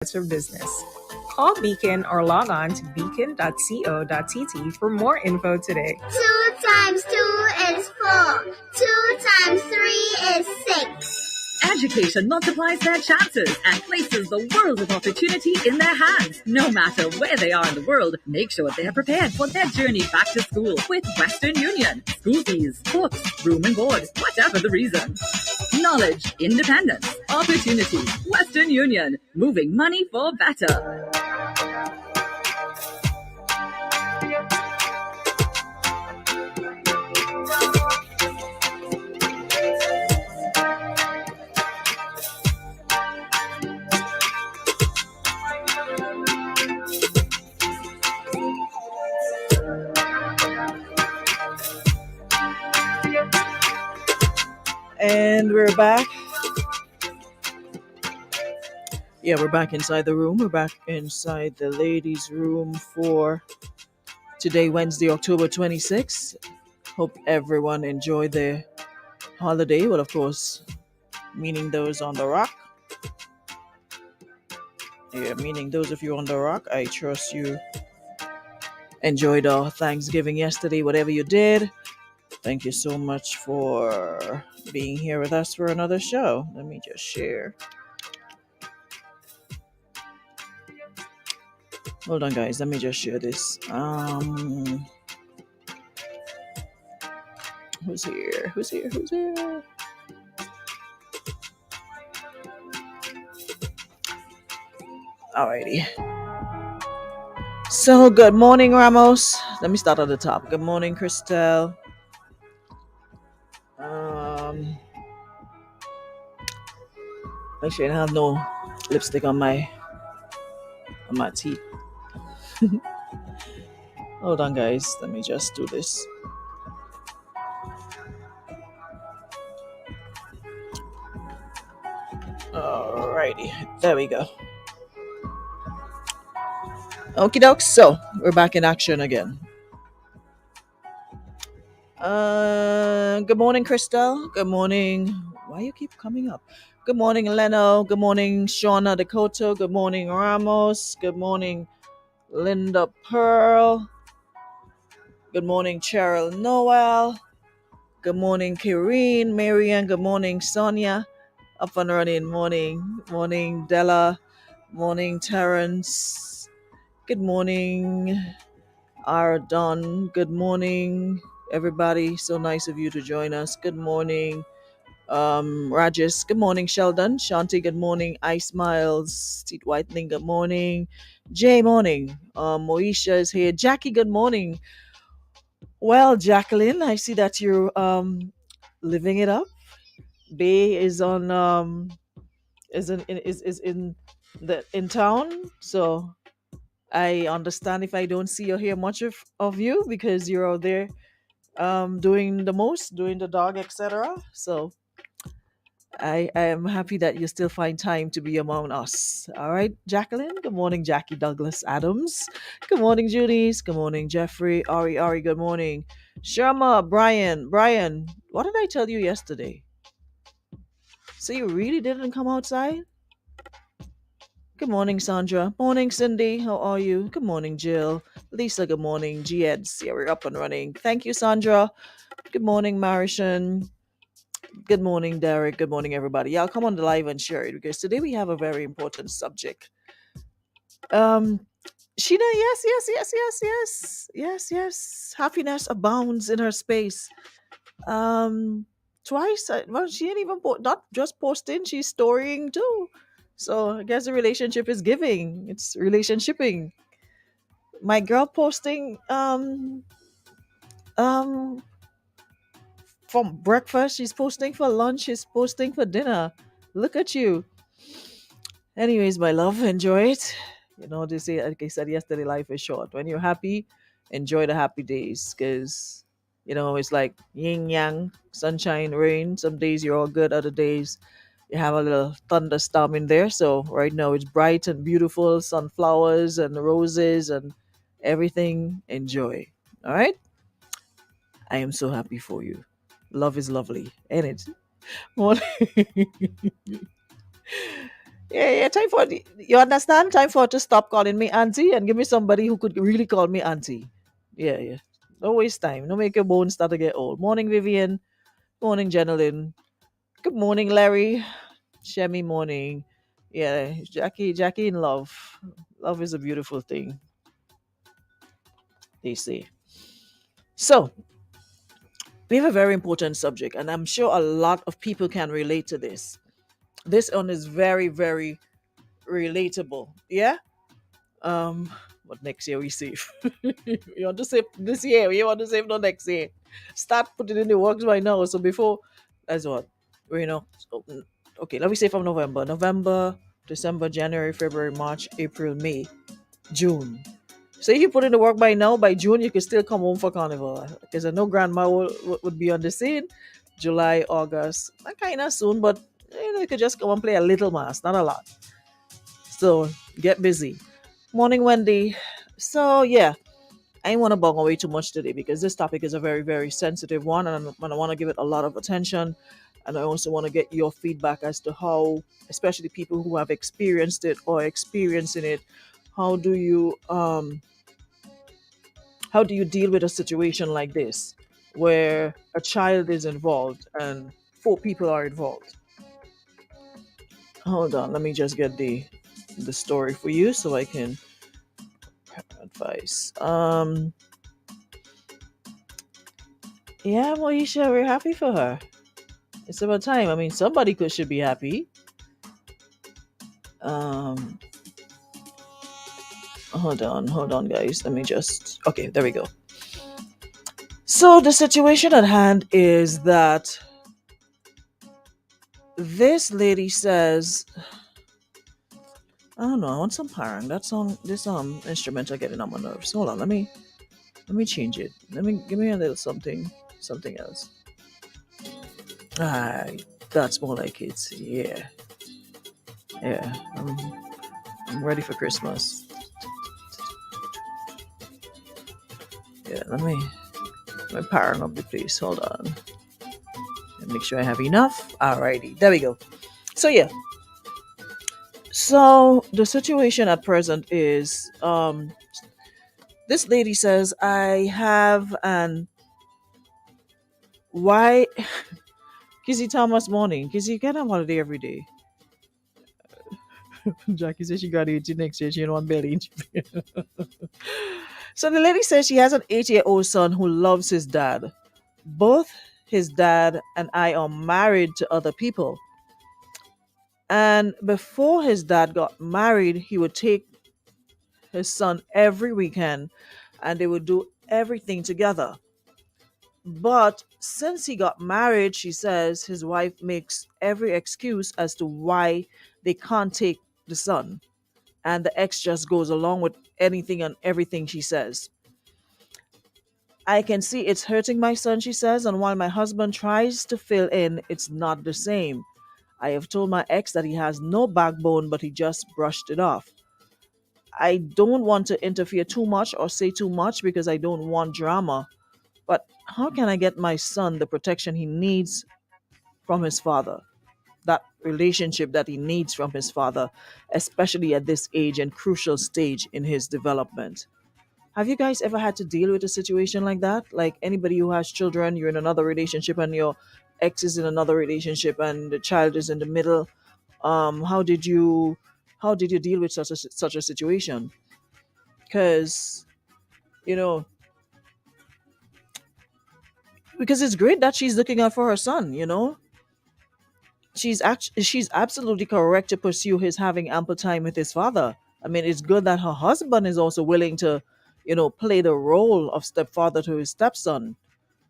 or business. Call Beacon or log on to beacon.co.tt for more info today. 2 times 2 is 4. 2 times 3 is 6. Education multiplies their chances and places the world of opportunity in their hands. No matter where they are in the world, make sure they're prepared for their journey back to school with Western Union. School fees, books, room and board, whatever the reason. Knowledge, independence, opportunity. Western Union, moving money for better. And we're back. Yeah, we're back inside the room. We're back inside the ladies' room for today, Wednesday, October 26th. Hope everyone enjoyed their holiday. Well, of course, meaning those on the rock. Yeah, meaning those of you on the rock. I trust you enjoyed our Thanksgiving yesterday, whatever you did. Thank you so much for being here with us for another show. Let me just share. Hold on, guys. Let me just share this. Who's here? Who's here? Who's here? Alrighty. So, good morning, Ramos. Let me start at the top. Good morning, Christelle. Actually, I have no lipstick on my teeth. Hold on, guys. Let me just do this. Alrighty, there we go. Okie doke. So we're back in action again. Good morning, Crystal. Good morning. Why you keep coming up? Good morning, Leno. Good morning, Shauna Dakota. Good morning, Ramos. Good morning, Linda Pearl. Good morning, Cheryl Noel. Good morning, Kireen, Marian. Good morning, Sonia. Up and running. Morning, Della. Morning, Terrence. Good morning, Ardon. Good morning, everybody. So nice of you to join us. Good morning, Rajesh. Good morning, Sheldon. Shanti. Good morning, Ice Miles. Teeth Whitening. Good morning, Jay. Morning. Moesha is here. Jackie. Good morning. Well, Jacqueline, I see that you're living it up. Bay is on is in town, so I understand if I don't see or hear much of you because you're out there doing the most, doing the dog, etc. So I am happy that you still find time to be among us. All right, Jacqueline. Good morning, Jackie Douglas Adams. Good morning, Judy's. Good morning, Jeffrey. Ari. Good morning, Sharma. Brian. What did I tell you yesterday? So you really didn't come outside? Good morning, Sandra. Morning, Cindy. How are you? Good morning, Jill. Lisa, good morning. G-Eds. Yeah, we're up and running. Thank you, Sandra. Good morning, Marishan. Good morning, Derek. Good morning, everybody. Yeah, I'll come on the live and share it because today we have a very important subject. Um, Sheena, yes. Happiness abounds in her space. Twice. Well, she ain't even not just posting; she's storying too. So I guess the relationship is giving. It's relationshiping. My girl posting um from breakfast. She's posting for lunch. She's posting for dinner. Look at you. Anyways, my love, enjoy it. You know, they say, like I said yesterday, life is short. When you're happy, enjoy the happy days because, you know, it's like yin yang, sunshine, rain. Some days you're all good, other days you have a little thunderstorm in there. So right now it's bright and beautiful, sunflowers and roses and everything. Enjoy. All right. I am so happy for you. Love is lovely, ain't it? Morning. Yeah. Time for you understand? Time for her to stop calling me auntie and give me somebody who could really call me auntie. Yeah. Don't waste time. Don't make your bones start to get old. Morning, Vivian. Morning, Jenilyn. Good morning, Larry. Shemi morning. Yeah, Jackie in love. Love is a beautiful thing, they say. So, we have a very important subject, and I'm sure a lot of people can relate to this. This one is very, very relatable. Yeah? What next year we save? You want to save this year, you want to save the next year. Start putting in the works right now. So before that's what you know. Okay, let me say from November, December, January, February, March, April, May, June. So if you put in the work by now, by June you can still come home for carnival. Because I know grandma would be on the scene. July, August, not kind of soon, but you could just come and play a little mass, not a lot. So get busy. Morning, Wendy. So yeah, I ain't want to bug away too much today because this topic is a very, very sensitive one, and I want to give it a lot of attention. And I also want to get your feedback as to how, especially people who have experienced it or experiencing it, how do you deal with a situation like this where a child is involved and four people are involved? Hold on, let me just get the story for you so I can advise. Yeah, Moesha, we're happy for her. It's about time. I mean, somebody should be happy. Um, hold on, guys. Let me just. Okay, there we go. So the situation at hand is that this lady says, I don't know. I want some parang. That song, this instrumental getting on my nerves. Hold on. Let me change it. Give me a little something else. Ah, that's more like it. Yeah, yeah. I'm ready for Christmas. Yeah, let me powering up the place. Hold on. And make sure I have enough. Alrighty, there we go. So yeah. So the situation at present is this lady says I have an why Kizzy Thomas morning. Kizzy get on holiday every day. Jackie says she got 18 next year. She don't want belly. So the lady says she has an 8-year-old son who loves his dad. Both his dad and I are married to other people. And before his dad got married, he would take his son every weekend and they would do everything together. But since he got married, she says his wife makes every excuse as to why they can't take the son. And the ex just goes along with anything and everything she says. I can see it's hurting my son, she says, and while my husband tries to fill in, it's not the same. I have told my ex that he has no backbone, but he just brushed it off. I don't want to interfere too much or say too much because I don't want drama. But how can I get my son the protection he needs from his father? That relationship that he needs from his father, especially at this age and crucial stage in his development. Have you guys ever had to deal with a situation like that? Like anybody who has children, you're in another relationship and your ex is in another relationship and the child is in the middle. How did you deal with such a situation? Because you know, because it's great that she's looking out for her son. She's absolutely correct to pursue his having ample time with his father. I mean, it's good that her husband is also willing to, play the role of stepfather to his stepson,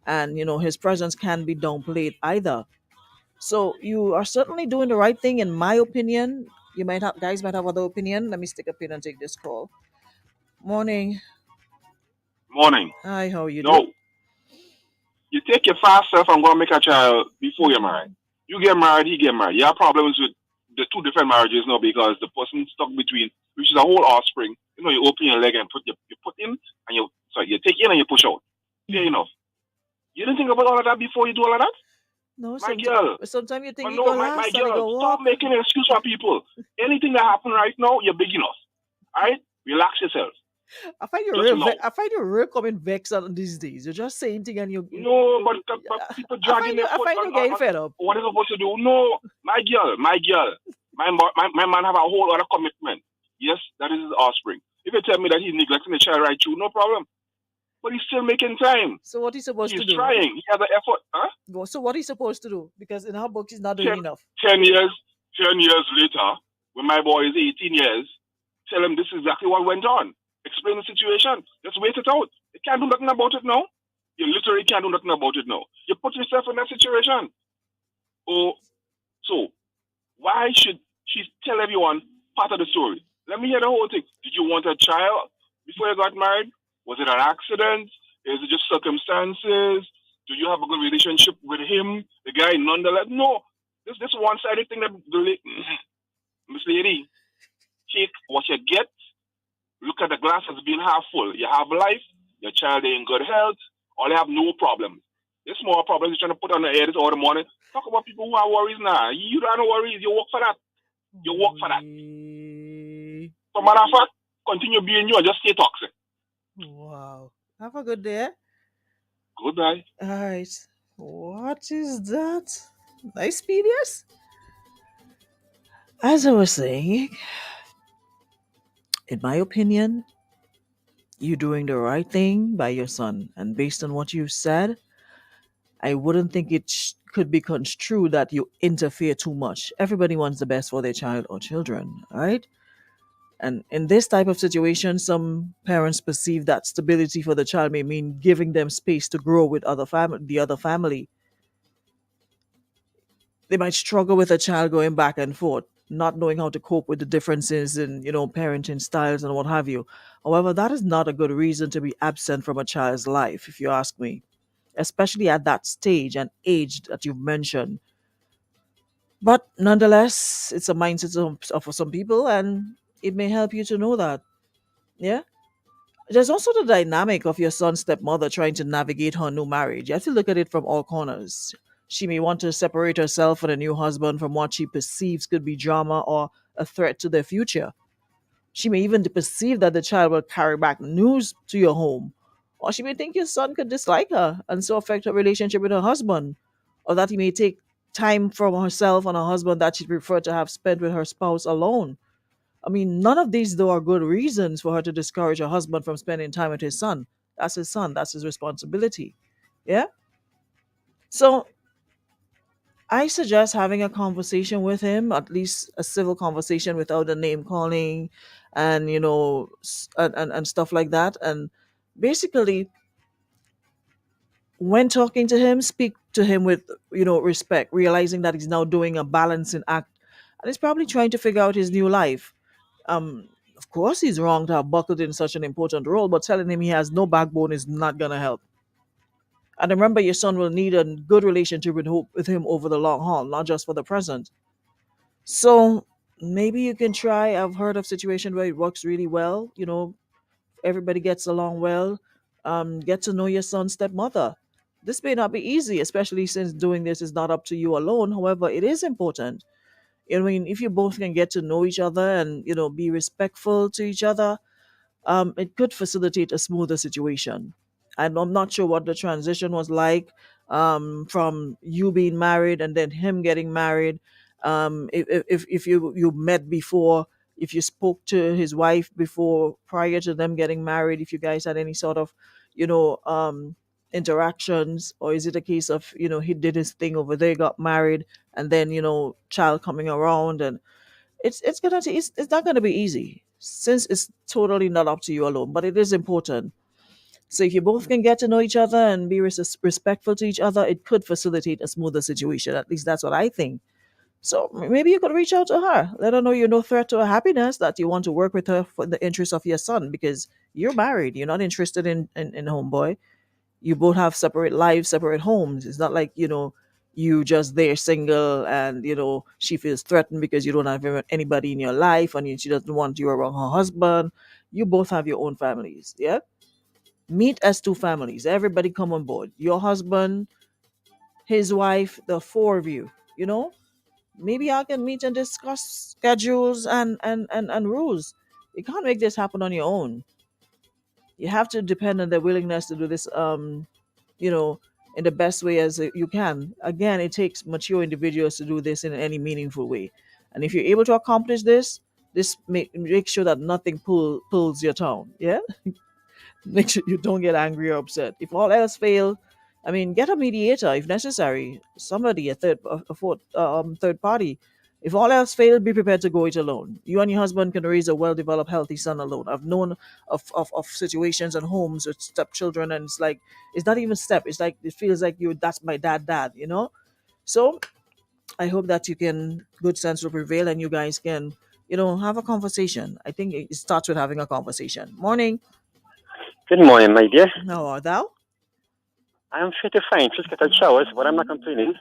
and his presence can be downplayed either. So you are certainly doing the right thing, in my opinion. You might have guys might have other opinion. Let me stick a pin and take this call. Morning. Morning. Hi, how are you No, doing? you take your fast self and go and make a child before you're married. You get married, he get married. You have problems with the two different marriages now because the person stuck between, which is a whole offspring. You open your leg and you put in and you take in and you push out. Fair enough. You didn't think about all of that before you do all of that? No, My girl. sometimes you think But you no, go my last and you girl, go stop walk. making an excuse for people. Anything that happen right now, you're big enough. All right? Relax yourself. Just love. I find you real coming vexed on these days. You're just saying thing and No, but people dragging their I foot find you getting on fed up. what they're supposed to do. No, my girl. My man have a whole other commitment. Yes, that is his offspring. If you tell me that he's neglecting the child right through, no problem. But he's still making time. So what he's supposed to He's do? trying. He has the effort. Huh? So what he's supposed to do? Because in our book he's not doing Ten, enough. 10 years, 10 years later, when my boy is 18 years, tell him this is exactly what went on. Explain the situation. Just wait it out. You can't do nothing about it now. You literally can't do nothing about it now. You put yourself in that situation. Oh, so why should she tell everyone part of the story? Let me hear the whole thing. Did you want a child before you got married? Was it an accident? Is it just circumstances? Do you have a good relationship with him? The guy nonetheless? No. This one-sided thing that Miss Lady, take what you get. Look at the glass as being half full. You have life. Your child is in good health. Or they have no problems. The small problems you're trying to put on the air this all the morning. Talk about people who have worries now. You don't have no worries. You work for that. You work for that. So matter of fact, continue being you and just stay toxic. Wow. Have a good day. Goodbye. All right. What is that? Nice PDS? As I was saying, in my opinion, you're doing the right thing by your son. And based on what you said, I wouldn't think it could be construed that you interfere too much. Everybody wants the best for their child or children, right? And in this type of situation, some parents perceive that stability for the child may mean giving them space to grow with the other family. They might struggle with a child going back and forth, not knowing how to cope with the differences in, parenting styles and what have you. However, that is not a good reason to be absent from a child's life, if you ask me, especially at that stage and age that you've mentioned. But nonetheless, it's a mindset for some people, and it may help you to know that. Yeah. There's also the dynamic of your son's stepmother trying to navigate her new marriage. You have to look at it from all corners. She may want to separate herself and a new husband from what she perceives could be drama or a threat to their future. She may even perceive that the child will carry back news to your home. Or she may think your son could dislike her and so affect her relationship with her husband. Or that he may take time from herself and her husband that she'd prefer to have spent with her spouse alone. I mean, none of these, though, are good reasons for her to discourage her husband from spending time with his son. That's his son, that's his responsibility. Yeah? So I suggest having a conversation with him, at least a civil conversation without the name calling and, and stuff like that. And basically, when talking to him, speak to him with, respect, realizing that he's now doing a balancing act and he's probably trying to figure out his new life. Of course, he's wrong to have buckled in such an important role, but telling him he has no backbone is not going to help. And remember, your son will need a good relationship with him over the long haul, not just for the present. So maybe you can try. I've heard of situations where it works really well. Everybody gets along well. Get to know your son's stepmother. This may not be easy, especially since doing this is not up to you alone. However, it is important. I mean, if you both can get to know each other and be respectful to each other, it could facilitate a smoother situation. And I'm not sure what the transition was like from you being married and then him getting married. If you met before, if you spoke to his wife before, prior to them getting married, if you guys had any sort of, you know, um, interactions, or is it a case of he did his thing over there, got married, and then child coming around, and it's not gonna be easy since it's totally not up to you alone, but it is important. So if you both can get to know each other and be respectful to each other, it could facilitate a smoother situation. At least that's what I think. So maybe you could reach out to her, let her know you're no threat to her happiness, that you want to work with her for the interest of your son, because you're married, you're not interested in homeboy. You both have separate lives, separate homes. It's not like you just there single, and she feels threatened because you don't have anybody in your life, and she doesn't want you around her husband. You both have your own families. Yeah, meet as two families. Everybody come on board. Your husband, his wife, the four of you. maybe y'all can meet and discuss schedules and rules. You can't make this happen on your own. You have to depend on their willingness to do this, you know, in the best way as you can. Again, it takes mature individuals to do this in any meaningful way. And if you're able to accomplish this, make sure that nothing pulls your tongue. Yeah, make sure you don't get angry or upset. If all else fail, I mean, get a mediator if necessary. Somebody, a fourth, third party. If all else fail, be prepared to go it alone. You and your husband can raise a well-developed, healthy son alone. I've known of situations and homes with stepchildren, and it's like it's not even step. It's like it feels like you. That's my dad. You know. So I hope that you can good sense will prevail, and you guys can, have a conversation. I think it starts with having a conversation. Morning. Good morning, my dear. How are thou? I'm pretty fine. Just got a showers, but I'm not complaining.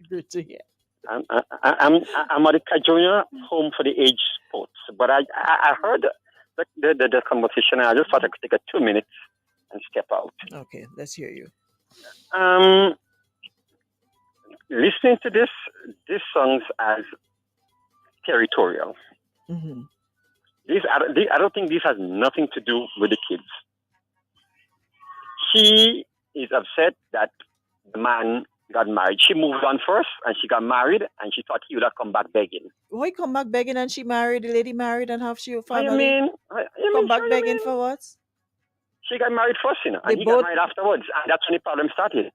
Good to hear. I'm at the Junior home for the age sports, but I heard the conversation. And I just thought I could take a 2 minutes and step out. Okay, let's hear you. Listening to these songs as territorial. Mm-hmm. I don't think this has nothing to do with the kids. She is upset that the man got married. She moved on first, and she got married, and she thought he would have come back begging. Why come back begging and she married, the lady married and have she family? What you come back begging for what? She got married first, and he got married afterwards, and that's when the problem started.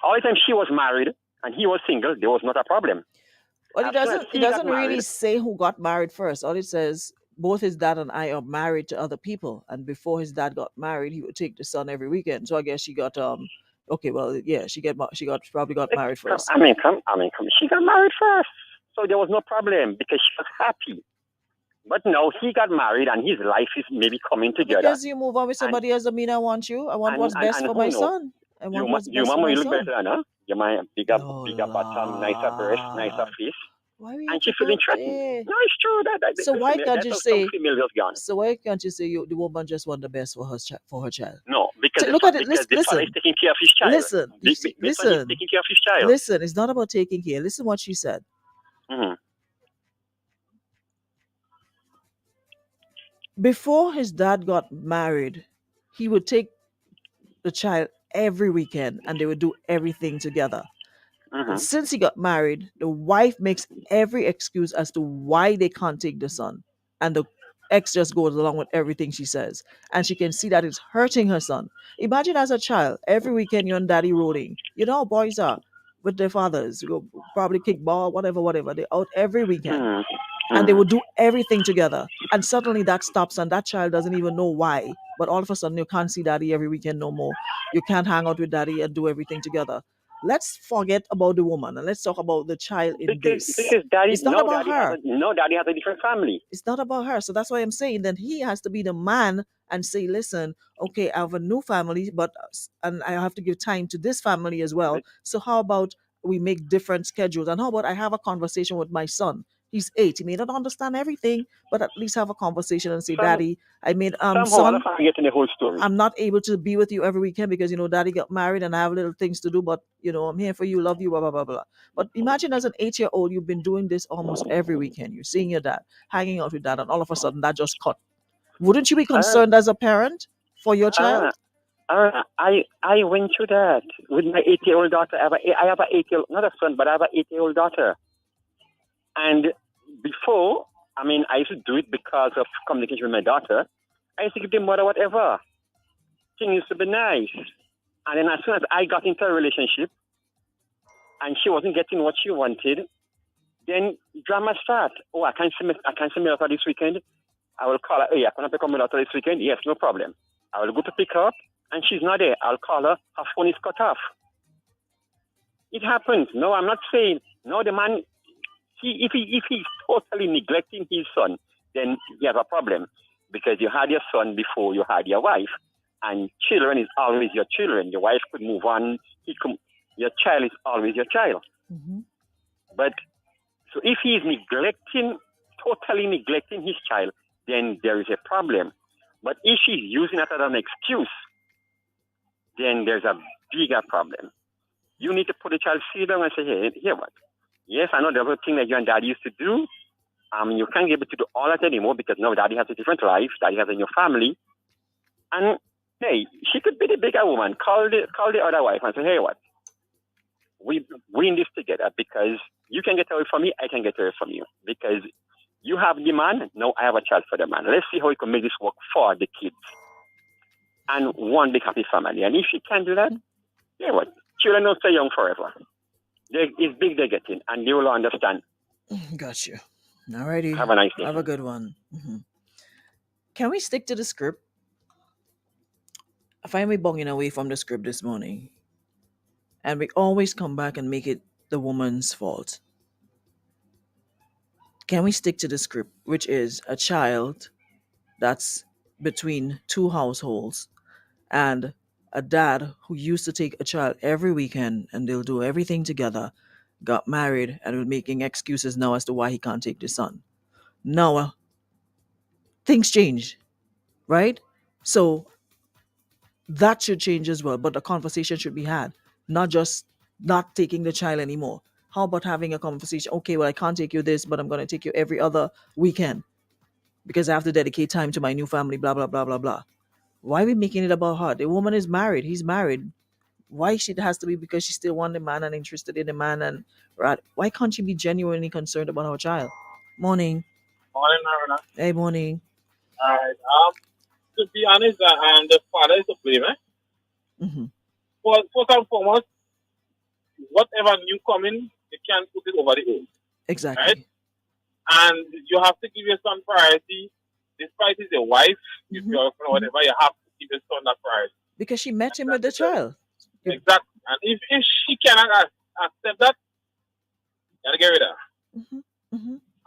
All the time she was married and he was single, there was not a problem. Well, it doesn't really say who got married first. All it says, both his dad and I are married to other people, and before his dad got married, he would take the son every weekend. So I guess she got okay, well, yeah, she probably got married first. She got married first, so there was no problem because she was happy. But no, he got married and his life is maybe coming together. Because you move on with somebody else, I mean, I want you. I want what's best for my son. You mama, you look better, no? You might bigger bottom, nicer breast, nicer face. And she feeling threatened. No, it's true. So why can't you say? So why can't you say the woman just want the best for her child? No, because look at it. Listen, the father is taking care of his child. Listen. Taking care of his child. Listen, it's not about taking care. Listen what she said. Mm-hmm. Before his dad got married, he would take the child every weekend and they would do everything together. Mm-hmm. Since he got married, the wife makes every excuse as to why they can't take the son, and the ex just goes along with everything she says, and she can see that it's hurting her son. Imagine as a child, every weekend you're on daddy rolling. You know how boys are with their fathers. You go probably kick ball, whatever. They're out every weekend. Mm-hmm. And they would do everything together. And suddenly that stops and that child doesn't even know why. But all of a sudden you can't see daddy every weekend no more. You can't hang out with daddy and do everything together. Let's forget about the woman and let's talk about the child in this. Because daddy, it's not about her. Daddy has a different family. It's not about her. So that's why I'm saying that he has to be the man and say, listen, okay, I have a new family, and I have to give time to this family as well. So how about we make different schedules? And how about I have a conversation with my son? He's 8. He may not understand everything, but at least have a conversation and say, Daddy, I made son, the whole story. I'm not able to be with you every weekend because Daddy got married and I have little things to do, but I'm here for you, love you, blah blah blah blah. But imagine as an 8-year-old, you've been doing this almost every weekend. You're seeing your dad, hanging out with dad, and all of a sudden that just cut. Wouldn't you be concerned as a parent for your child? I went through that with my 8-year-old daughter. I have a 8-year-old, not a son, but I have an 8-year-old daughter. And before, I used to do it because of communication with my daughter. I used to give the mother whatever. Things used to be nice. And then as soon as I got into a relationship and she wasn't getting what she wanted, then drama start. Oh, I can't see my daughter this weekend. I will call her. Hey, I can't pick up my daughter this weekend. Yes, no problem. I will go to pick her up and she's not there. I'll call her. Her phone is cut off. It happens. No, I'm not saying. No, the man... If he's totally neglecting his son, then you have a problem because you had your son before you had your wife, and children is always your children. Your wife could move on. Your child is always your child. Mm-hmm. But so if he's totally neglecting his child, then there is a problem. But if she's using it as an excuse, then there's a bigger problem. You need to put the child sit down and say, hey, here what? Yes, I know the other thing that you and daddy used to do. You can't be able to do all that anymore because now daddy has a different life. Daddy has a new family. And hey, she could be the bigger woman. Call the other wife and say, hey, what? We in this together because you can get away from me, I can get away from you. Because you have the man, now I have a child for the man. Let's see how we can make this work for the kids. And one big happy family. And if she can do that, yeah, what? Children don't stay young forever. It's big they're getting, and they will understand. Got you. Alrighty. Have a nice day. Have a good one. Can we stick to the script? I find we bonging away from the script this morning. And we always come back and make it the woman's fault. Can we stick to the script, which is a child that's between two households and a dad who used to take a child every weekend and they'll do everything together, got married and was making excuses now as to why he can't take the son. Now, things change, right? So that should change as well, but the conversation should be had, not just not taking the child anymore. How about having a conversation? Okay, well, I can't take you this, but I'm going to take you every other weekend because I have to dedicate time to my new family, blah, blah, blah, blah, blah. Why are we making it about her? The woman is married. He's married. Why she has to be because she still wants the man and interested in the man and right? Why can't she be genuinely concerned about her child? Morning. Morning, Aruna. Hey, morning. All right. To be honest, the father is to blame. Mm-hmm. First and foremost, whatever new coming, you can't put it over the old. Exactly. Right? And you have to give your son priority. Despite he's a wife, if you're whatever, you have to give your son that priority. Because she met him with the child. Exactly. And if she cannot accept that, you gotta get rid of her.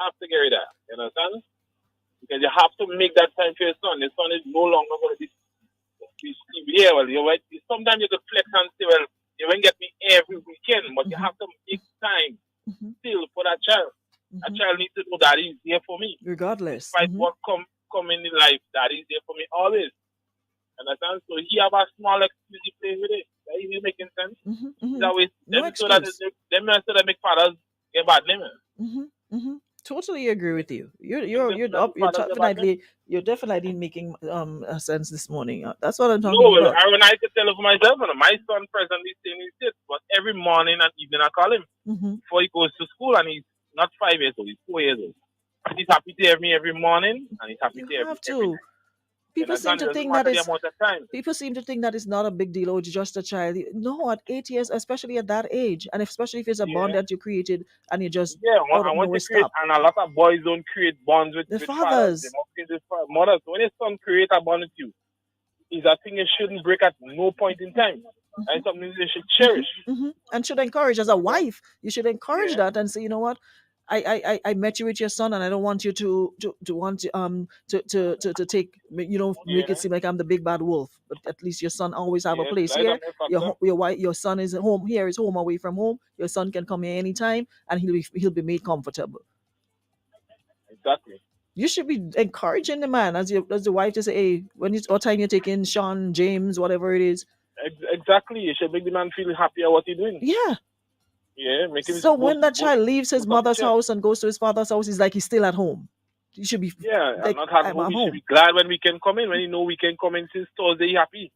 Have to get rid of her. You understand? Because you have to make that time for your son. Your son is no longer going to be here. Well, sometimes you can flex and say, well, you won't get me every weekend, but you have to make time still for that child. That child needs to know that he's there for me. Regardless. Despite what come in life, that is there for me always. Understand? So he have a small excuse to play with it. That is making sense. That way, so that make fathers get bad name. Totally agree with you. You're definitely making sense this morning. That's what I'm talking about. I can tell it for myself. My son presently staying in the States, but every morning and evening I call him before he goes to school, and he's not 5 years old, he's 4 years old. He's happy to hear me every morning, and he's happy to hear me every night. People seem to think that it's not a big deal or it's just a child. No, at 8 years, especially at that age, and especially if it's a bond that you created and you just and a lot of boys don't create bonds with the fathers. They must create with mothers. When your son create a bond with you, is a thing you shouldn't break at no point in time. And something you should cherish. And should encourage as a wife. You should encourage that and say, you know what? I met you with your son, and I don't want you to take make it seem like I'm the big bad wolf. But at least your son always have a place here. Your son is at home here, is home away from home. Your son can come here anytime, and he'll be made comfortable. Exactly. You should be encouraging the man as the wife to say, hey, what time you're taking Sean, James, whatever it is. Exactly. You should make the man feel happy at what he's doing. Yeah. Yeah, so when that child leaves his mother's house and goes to his father's house, he's like he's still at home. He should be like, not having home. He should be glad when we can come in. When you know we can come in since Thursday, he happy.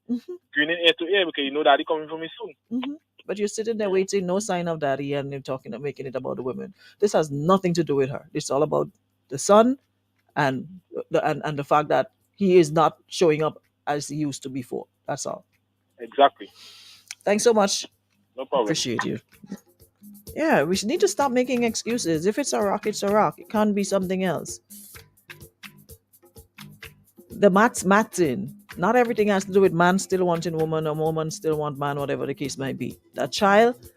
Grinning ear to ear because you know daddy coming for me soon. But you're sitting there waiting, no sign of daddy, and you're talking and making it about the women. This has nothing to do with her. It's all about the son and the fact that he is not showing up as he used to before. That's all. Exactly. Thanks so much. No problem. Appreciate you. Yeah, we need to stop making excuses. If it's a rock, it's a rock. It can't be something else. The math's in. Not everything has to do with man still wanting woman or woman still want man, whatever the case might be. That child,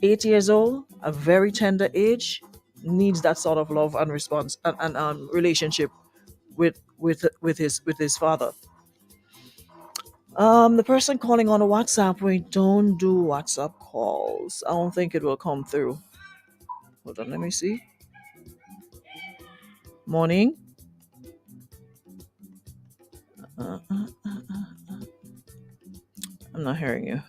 8 years old, a very tender age, needs that sort of love and response and relationship with his father. The person calling on a WhatsApp, we don't do WhatsApp calls. I don't think it will come through. Hold on, let me see. Morning. I'm not hearing you.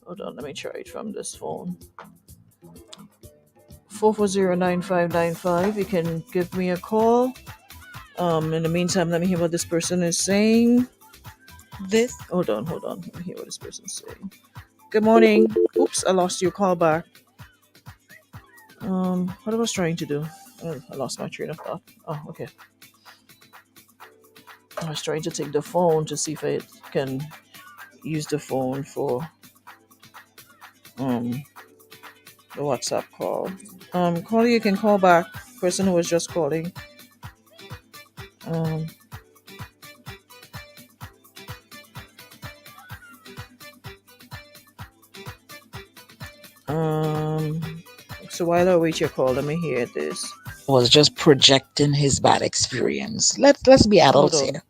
Hold on, let me try it from this phone. 440-9595. You can give me a call. In the meantime, let me hear what this person is saying. Hold on. Let me hear what this person's saying. Good morning. Oops, I lost your call back. What I was trying to do. Oh, I lost my train of thought. Oh, okay. I was trying to take the phone to see if I can use the phone for the WhatsApp call. Caller, you can call back. Person who was just calling. So while I wait your call, let me hear this. Was just projecting his bad experience. Let's be adults here.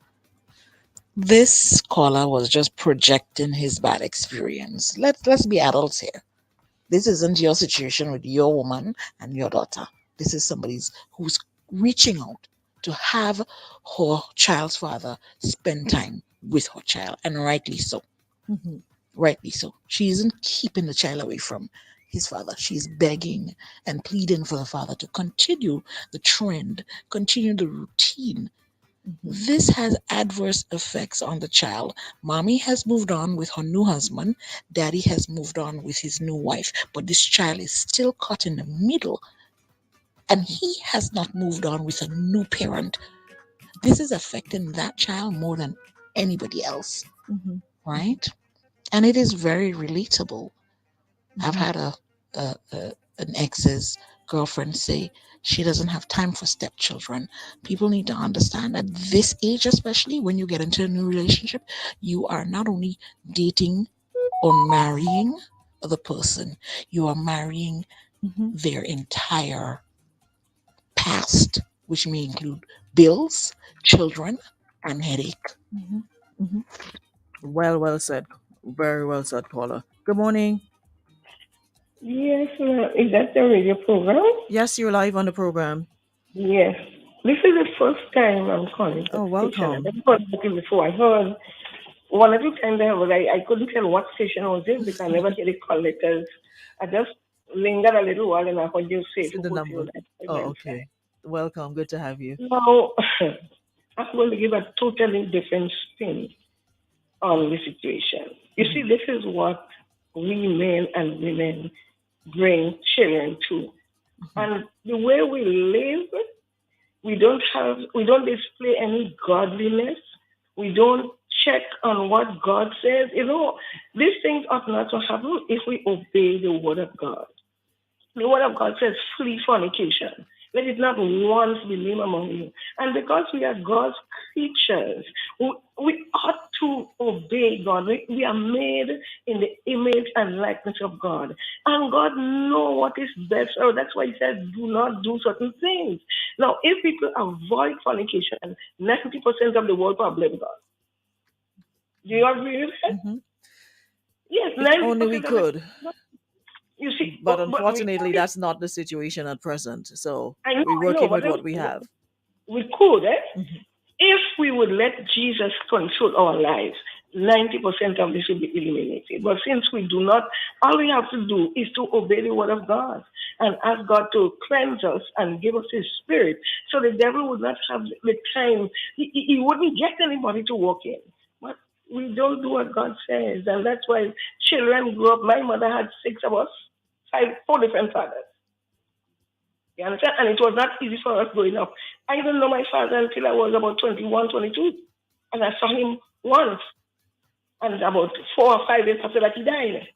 This caller was just projecting his bad experience. Let's be adults here. This isn't your situation with your woman and your daughter. This is somebody's who's reaching out to have her child's father spend time with her child, and rightly so. Mm-hmm. Rightly so. She isn't keeping the child away from his father. She's begging and pleading for the father to continue the trend, continue the routine. Mm-hmm. This has adverse effects on the child. Mommy has moved on with her new husband. Daddy has moved on with his new wife. But this child is still caught in the middle. And he has not moved on with a new parent. This is affecting that child more than anybody else. Mm-hmm. Right? And it is very relatable. I've had an ex's girlfriend say she doesn't have time for stepchildren. People need to understand at this age, especially when you get into a new relationship, you are not only dating or marrying the person, you are marrying their entire past, which may include bills, children, and headache. Mm-hmm. Mm-hmm. Well said. Very well said, caller. Good morning. Yes, is that the radio program? Yes, you're live on the program. Yes. This is the first time I'm calling. Oh, welcome. I've never called before. I heard one or two times I couldn't tell what station I was in because I never hear the call letters. I just lingered a little while and I heard you say the number. Oh, okay. Welcome. Good to have you. Now, I'm going to give a totally different spin on the situation. You see, this is what we men and women bring children to. And the way we live, we don't display any godliness. We don't check on what God says. These things ought not to happen if we obey the word of God. The word of God says, flee fornication. Let it not once be named among you. And because we are God's creatures, we ought to obey God. We are made in the image and likeness of God. And God knows what is best. So that's why he says, do not do certain things. Now, if people avoid fornication, 90% of the world probably blame God. Do you agree with that? Mm-hmm. Yes, if only we could. You see, but unfortunately, that's not the situation at present. So we're working with what we have. We could, Mm-hmm. If we would let Jesus control our lives, 90% of this will be eliminated. But since we do not, all we have to do is to obey the word of God and ask God to cleanse us and give us his spirit. So the devil would not have the time. He wouldn't get anybody to walk in. But we don't do what God says. And that's why children grew up. My mother had 6 of us, 4 different fathers. You understand? And it was not easy for us growing up. I didn't know my father until I was about 21, 22. And I saw him once. And about 4 or 5 years after that, he died.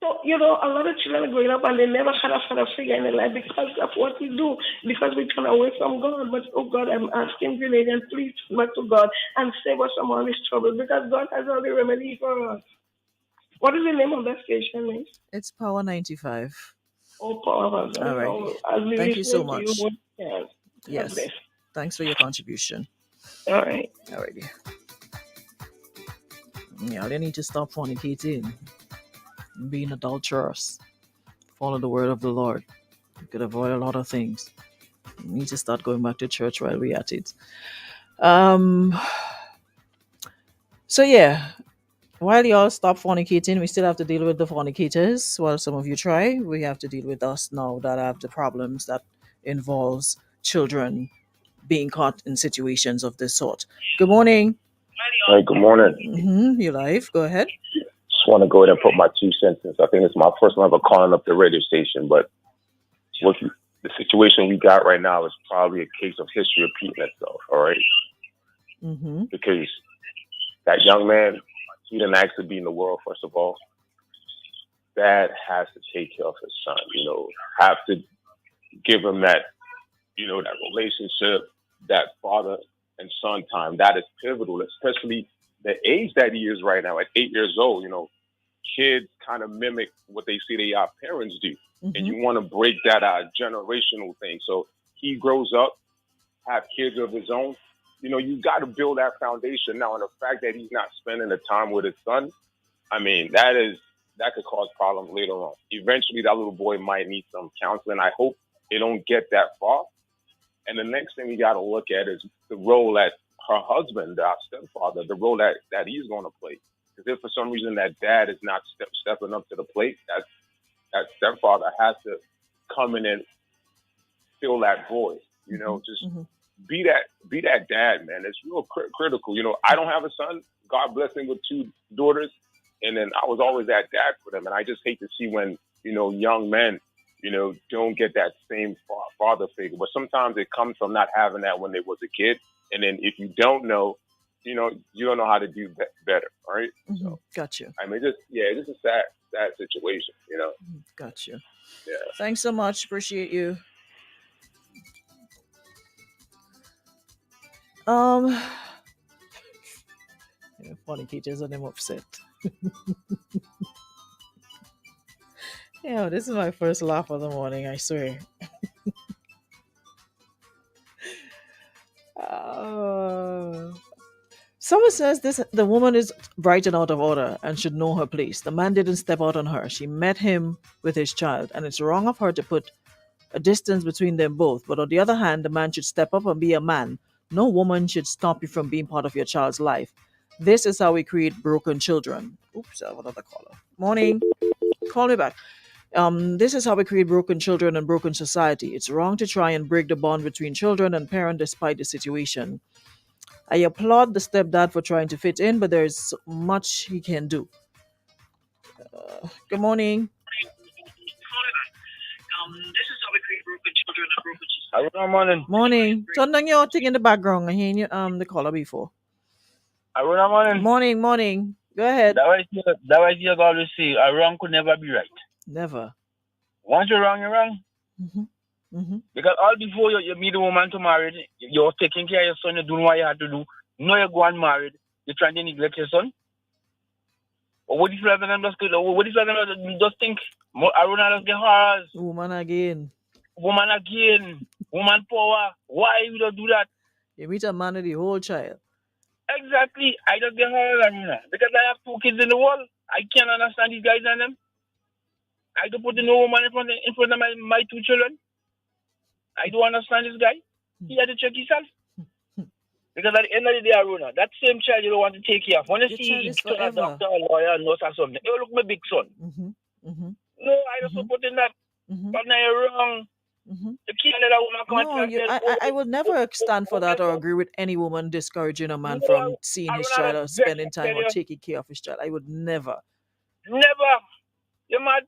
So, a lot of children are growing up and they never had a father figure in their life because of what we do, because we turn away from God. But, oh God, I'm asking Canadians, please come back to God and save us from all this trouble because God has all the remedy for us. What is the name of that station, Miss? It's Power 95. Oh, Power. All right. Thank you so much. Yes. Thanks for your contribution. All right. All righty. Yeah, they need to stop fornicating, being adulterous, follow the word of the Lord. You could avoid a lot of things. You need to start going back to church while we're at it. So yeah, While y'all stop fornicating, we still have to deal with the fornicators. While some of you try, we have to deal with us now that have the problems that involves children being caught in situations of this sort. Good morning. Hey, good morning. You're live. Go ahead. Just want to go ahead and put my 2 cents in. I think it's my first time ever calling up the radio station, but the situation we got right now is probably a case of history repeating itself, all right? Because that young man, he didn't ask to be in the world, first of all. Dad has to take care of his son, have to give him that, that relationship, that father and son time. That is pivotal, especially the age that he is right now at 8 years old. Kids kind of mimic what they see their parents do. And you want to break that generational thing. So he grows up, have kids of his own. You got to build that foundation now. And the fact that he's not spending the time with his son, I mean, that could cause problems later on. Eventually, that little boy might need some counseling. I hope it don't get that far. And the next thing we got to look at is the role that her husband, our stepfather, the role that he's going to play. Because if for some reason that dad is not stepping up to the plate, that stepfather has to come in and fill that void. Just be that dad, man. It's real critical. I don't have a son. God bless me with 2 daughters, and then I was always that dad for them. And I just hate to see when young men don't get that same father figure. But sometimes it comes from not having that when they was a kid, and then if you don't know, you don't know how to do better, all right? So, got you. I mean, it's just a sad situation, Got you. Yeah. Thanks so much. Appreciate you. Fornicators and them upset. This is my first laugh of the morning, I swear. Someone says the woman is bright and out of order and should know her place. The man didn't step out on her. She met him with his child, and it's wrong of her to put a distance between them both. But on the other hand, the man should step up and be a man. No woman should stop you from being part of your child's life. This is how we create broken children. Oops, I have another caller. Morning. Call me back. This is how we create broken children and broken society. It's wrong to try and break the bond between children and parent despite the situation. I applaud the stepdad for trying to fit in, but there's much he can do. Good morning. This is how we create broken children and broken society. Morning. Morning. Turn down your thing in the background. I hear the caller before. Morning. Go ahead. That was you always say, a wrong could never be right. Never. Once you're wrong, you're wrong. Because all before you meet a woman to marry, you're taking care of your son, you're doing what you have to do. Now you're going married, you're trying to neglect your son. Or what if you just think, I will not get horrors. Woman again. Woman power. Why you don't do that? You meet a man with the whole child. Exactly. I just get horrors, Aruna. Because I have 2 kids in the world. I can't understand these guys and them. I don't put no woman in front of my 2 children. I don't understand this guy. He had to check himself. Because at the end of the day, Aruna, that same child you don't want to take care of. When you see him to a doctor, a lawyer, nurse or something, you look my big son. No, I don't support in that. But now you're wrong. You can't let a woman come I would never stand for that or agree with any woman discouraging a man from seeing his child or spending time or taking care of his child. I would never. Never. You're mad.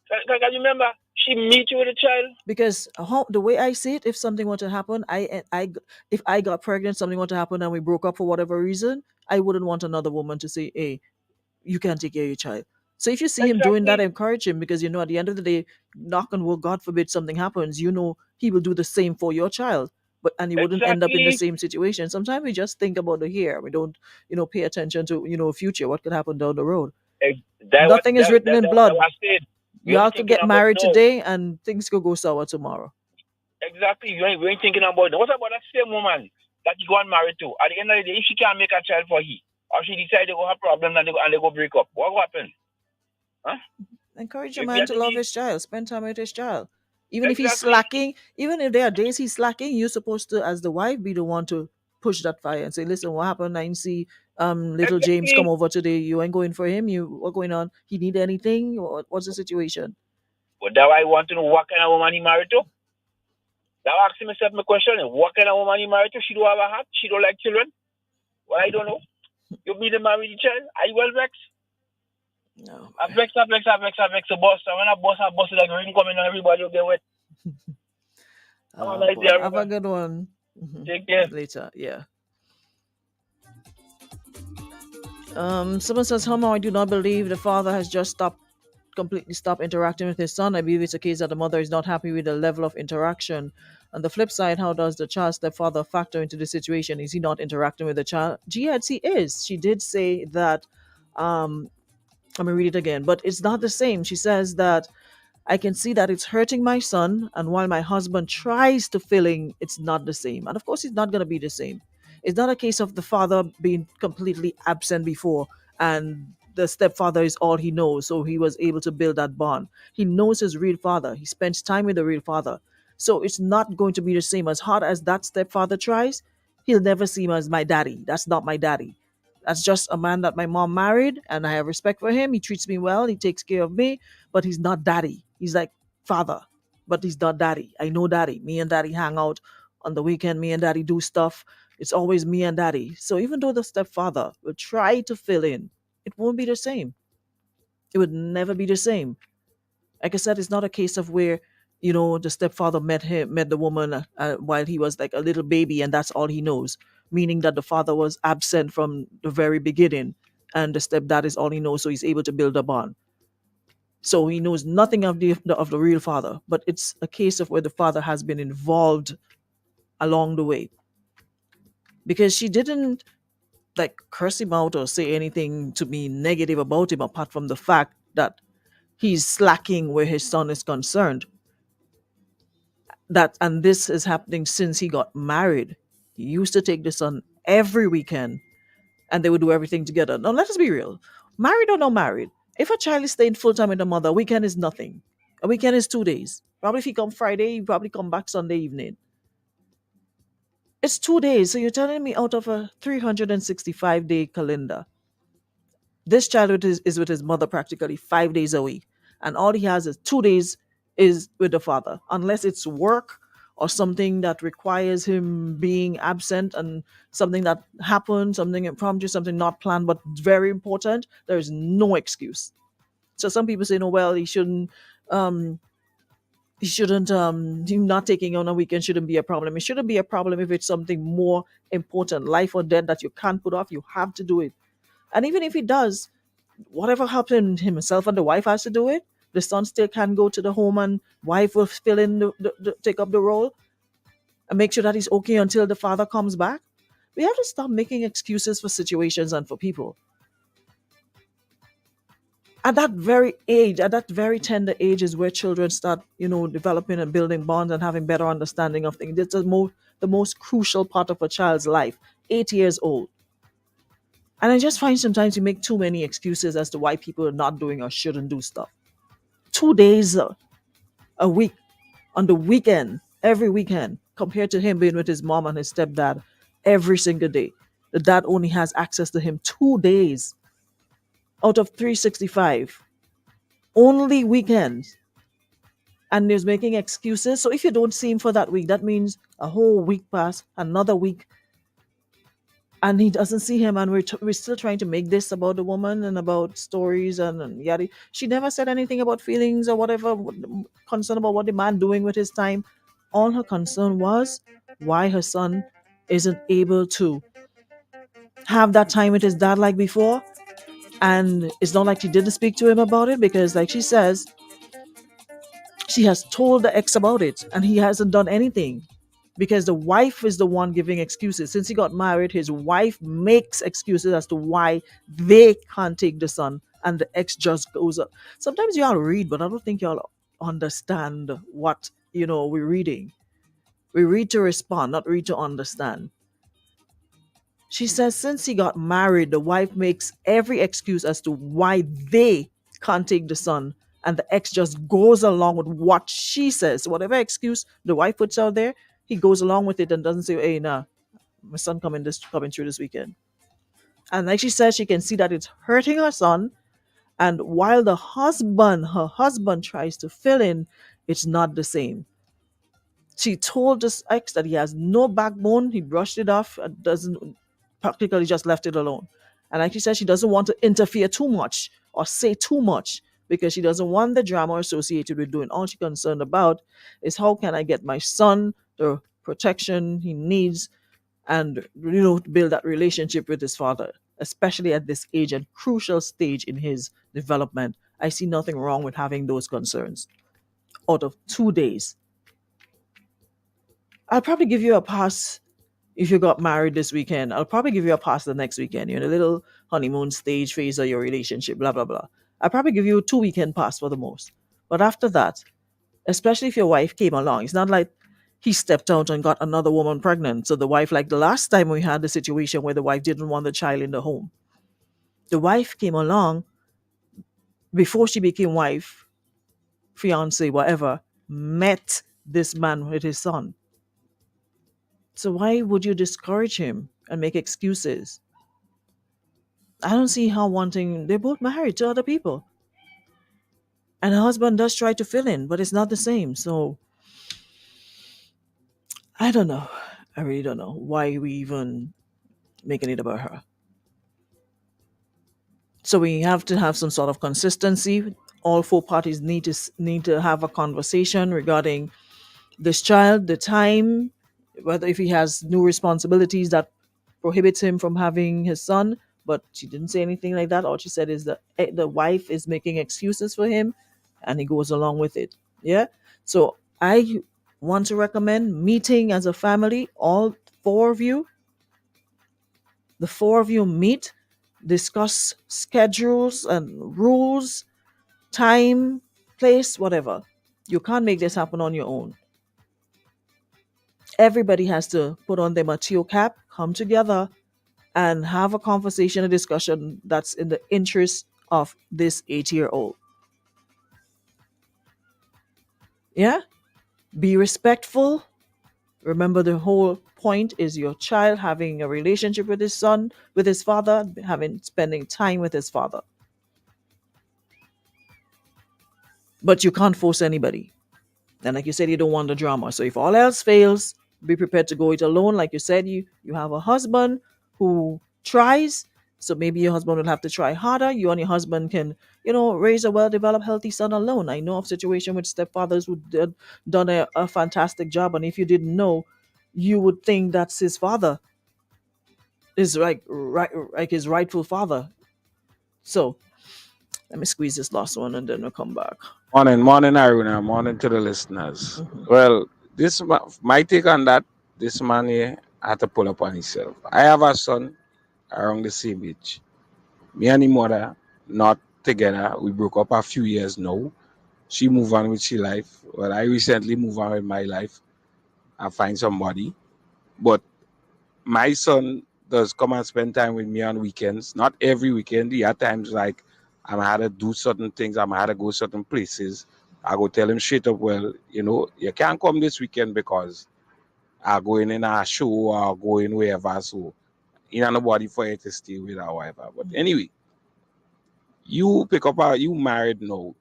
Can you remember? She meet you with a child. Because the way I see it, if something were to happen, if I got pregnant, something were to happen, and we broke up for whatever reason, I wouldn't want another woman to say, "Hey, you can't take care of your child." So if you see him doing that, encourage him, because at the end of the day, knock on wood, God forbid something happens, he will do the same for your child, and you wouldn't end up in the same situation. Sometimes we just think about the here. We don't, pay attention to future, what could happen down the road. Nothing is written in blood. You have to get married today, and things could go sour tomorrow. Exactly. You ain't thinking about that. What about that same woman that you go and marry to? At the end of the day, if she can't make a child for he, or she decide to go have problems and they go break up, what will happen? Huh? Encourage your man to love his child. Spend time with his child. Even if he's slacking, even if there are days he's slacking, you're supposed to, as the wife, be the one to push that fire and say, listen, what happened? I didn't see little James come over today. You ain't going for him? What going on? He need anything? What's the situation? But that why I want to know what kind of woman he married to. Now asking myself my question, what kind of woman he married to? She don't have a heart, she don't like children. Well, I don't know. You be the married child, are you well vexed? No. I vex the boss. And when I boss like rain coming on everybody will get wet. Have a good one. Take care. Later, yeah. Someone says, Homo, I do not believe the father has just completely stopped interacting with his son. I believe it's a case that the mother is not happy with the level of interaction. On the flip side, how does the child's stepfather factor into the situation? Is he not interacting with the child? Yes, he is. She did say that, let me read it again, but it's not the same. She says that I can see that it's hurting my son, and while my husband tries to fill in, it's not the same. And of course, it's not going to be the same. It's not a case of the father being completely absent before and the stepfather is all he knows, so he was able to build that bond. He knows his real father. He spends time with the real father. So it's not going to be the same. As hard as that stepfather tries, he'll never see him as my daddy. That's not my daddy. That's just a man that my mom married, and I have respect for him. He treats me well. He takes care of me, but he's not daddy. He's like father, but he's not daddy. I know daddy. Me and daddy hang out on the weekend. Me and daddy do stuff. It's always me and daddy. So even though the stepfather will try to fill in, it won't be the same. It would never be the same. Like I said, it's not a case of where, the stepfather met the woman while he was like a little baby and that's all he knows. Meaning that the father was absent from the very beginning and the stepdad is all he knows, so he's able to build a bond. So he knows nothing of the real father, but it's a case of where the father has been involved along the way. Because she didn't like curse him out or say anything to be negative about him apart from the fact that he's slacking where his son is concerned. And this is happening since he got married. He used to take the son every weekend and they would do everything together. Now let us be real. Married or not married, if a child is staying full-time with the mother, a weekend is nothing. A weekend is 2 days. Probably if he come Friday, he probably come back Sunday evening. It's 2 days. So you're telling me out of a 365-day calendar, this child is with his mother practically 5 days a week. And all he has is 2 days is with the father. Unless it's work or something that requires him being absent and something that happened, something impromptu, something not planned, but very important, there is no excuse. So some people say, no, well, he shouldn't, him not taking on a weekend shouldn't be a problem. It shouldn't be a problem if it's something more important, life or death, that you can't put off. You have to do it. And even if he does, whatever happened, himself and the wife has to do it. The son still can go to the home and wife will fill in, take up the role and make sure that he's okay until the father comes back. We have to stop making excuses for situations and for people. At that very age, at that very tender age is where children start, developing and building bonds and having better understanding of things. It's the most crucial part of a child's life, 8 years old. And I just find sometimes we make too many excuses as to why people are not doing or shouldn't do stuff. 2 days a week on the weekend, every weekend, compared to him being with his mom and his stepdad every single day. The dad only has access to him 2 days out of 365. Only weekends. And he's making excuses. So if you don't see him for that week, that means a whole week passed, another week, and he doesn't see him, and we're still trying to make this about the woman and about stories and yada. She never said anything about feelings or whatever, concern about what the man doing with his time. All her concern was why her son isn't able to have that time with his dad like before. And it's not like she didn't speak to him about it, because like she says, she has told the ex about it and he hasn't done anything. Because the wife is the one giving excuses. Since he got married, his wife makes excuses as to why they can't take the son, and the ex just goes up. Sometimes y'all read, but I don't think y'all understand what we're reading. We read to respond, not read to understand. She says since he got married, the wife makes every excuse as to why they can't take the son, and the ex just goes along with what she says. So whatever excuse the wife puts out there, he goes along with it and doesn't say, hey, nah, my son coming through this weekend. And like she said, she can see that it's hurting her son. And while her husband tries to fill in, it's not the same. She told this ex that he has no backbone. He brushed it off and doesn't practically just left it alone. And like she said, she doesn't want to interfere too much or say too much because she doesn't want the drama associated with doing. All she's concerned about is how can I get my son the protection he needs and build that relationship with his father, especially at this age and crucial stage in his development. I see nothing wrong with having those concerns. Out of 2 days, I'll probably give you a pass if you got married this weekend. I'll probably give you a pass the next weekend. You're in a little honeymoon stage phase of your relationship, blah, blah, blah. I'll probably give you a 2 weekend pass for the most. But after that, especially if your wife came along, it's not like he stepped out and got another woman pregnant. So the wife, like the last time we had the situation where the wife didn't want the child in the home, the wife came along before she became wife, fiance, whatever, met this man with his son. So why would you discourage him and make excuses? I don't see how they're both married to other people. And her husband does try to fill in, but it's not the same. So I don't know. I really don't know why we even making it about her. So we have to have some sort of consistency. All four parties need to have a conversation regarding this child, the time, whether if he has new responsibilities that prohibits him from having his son. But she didn't say anything like that. All she said is that the wife is making excuses for him, and he goes along with it. Yeah. So I want to recommend meeting as a family, all four of you. The four of you meet, discuss schedules and rules, time, place, whatever. You can't make this happen on your own. Everybody has to put on their mature cap, come together, and have a conversation, a discussion that's in the interest of this 8-year-old. Yeah? Be respectful. Remember, the whole point is your child having a relationship with his son, with his father, spending time with his father. But you can't force anybody. And like you said, you don't want the drama. So if all else fails, be prepared to go it alone. Like you said, you have a husband who tries. So maybe your husband will have to try harder. You and your husband can, raise a well-developed, healthy son alone. I know of situation with stepfathers who done a fantastic job. And if you didn't know, you would think that's his father is like his rightful father. So let me squeeze this last one and then we'll come back. Morning, Aruna. Morning to the listeners. Well, my take on that, this man here had to pull up on himself. I have a son around the same age. Me and his mother, not together. We broke up a few years now. She moved on with her life. Well, I recently moved on with my life. I find somebody. But my son does come and spend time with me on weekends. Not every weekend. There are times like I had to do certain things. I had to go certain places. I go tell him straight up, well, you can't come this weekend because I'm going in a show or going wherever. So, nobody for you to stay with or whatever. But anyway, you you married now.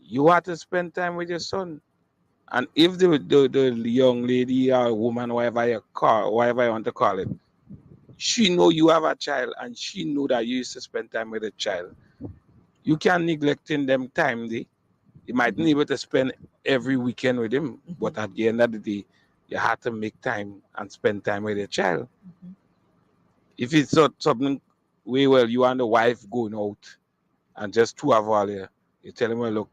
You have to spend time with your son. And if the young lady or woman, whatever you want to call it, she know you have a child and she know that you used to spend time with a child, you can't neglecting them time. You might not able to spend every weekend with him, but at the end of the day, you have to make time and spend time with your child. If it's not something well, you and the wife going out and just two of all here, you tell him, well, look,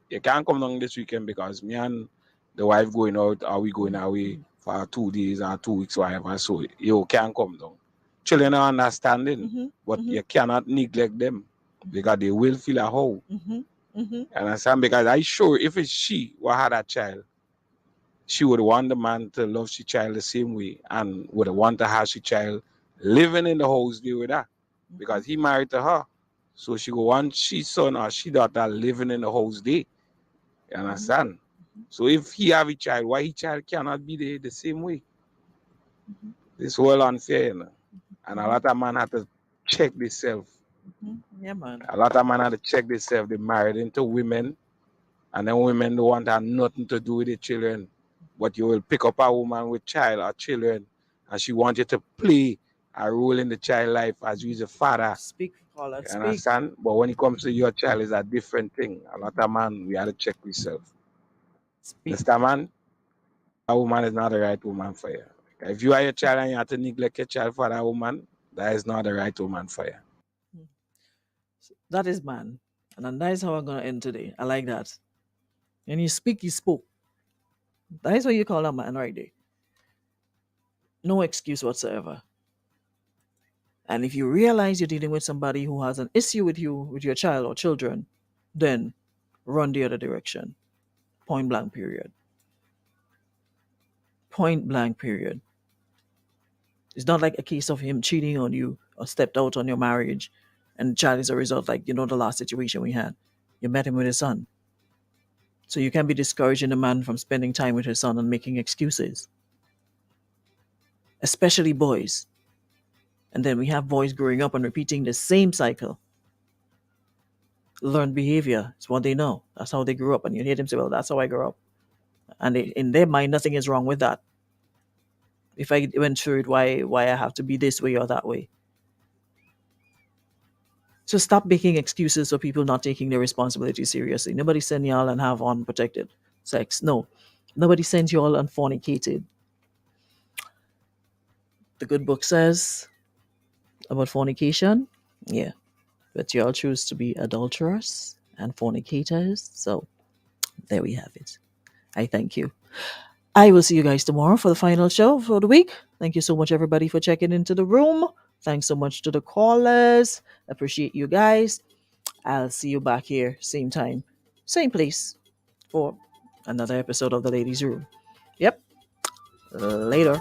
you can't come down this weekend because me and the wife going out, are we going away for 2 days or 2 weeks, whatever, so you can't come down. Children are understanding, but you cannot neglect them because they will feel a hole. Understand? Because I sure if it's she who had a child, she would want the man to love she child the same way and would want to have she child living in the house there with her because he married to her. So she go want she son or she daughter living in the house there. You understand? So if he have a child, why his child cannot be there the same way? This world unfair, you know. And a lot of men have to check themselves. Yeah, man. A lot of men have to check themselves. They married into women, and then women don't want to have nothing to do with the children. But you will pick up a woman with child or children, and she wants you to play a role in the child life as you is a father. Speak, caller, You speak. understand? But when it comes to your child, it's a different thing. A lot of man, we have to check ourselves. Understand, man? A woman is not the right woman for you. If you are your child and you have to neglect your child for that woman, that is not the right woman for you. That is man. And then that is how I'm going to end today. I like that. And you speak, you spoke. That is what you call a man right there. No excuse whatsoever. And if you realize you're dealing with somebody who has an issue with you, with your child or children, then run the other direction. Point blank, period. Point blank, period. It's not like a case of him cheating on you or stepped out on your marriage and the child is a result, like, the last situation we had. You met him with his son. So you can be discouraging a man from spending time with his son and making excuses. Especially boys. And then we have boys growing up and repeating the same cycle. Learned behavior is what they know. That's how they grew up. And you hear them say, well, that's how I grew up. And in their mind, nothing is wrong with that. If I went through it, why I have to be this way or that way? So stop making excuses for people not taking their responsibility seriously. Nobody send y'all and have unprotected sex. No. Nobody sends y'all and fornicated. The good book says about fornication. Yeah. But y'all choose to be adulterers and fornicators. So there we have it. I thank you. I will see you guys tomorrow for the final show for the week. Thank you so much, everybody, for checking into the room. Thanks so much to the callers. Appreciate you guys. I'll see you back here, same time, same place, for another episode of the Ladies' Room. Yep. Later.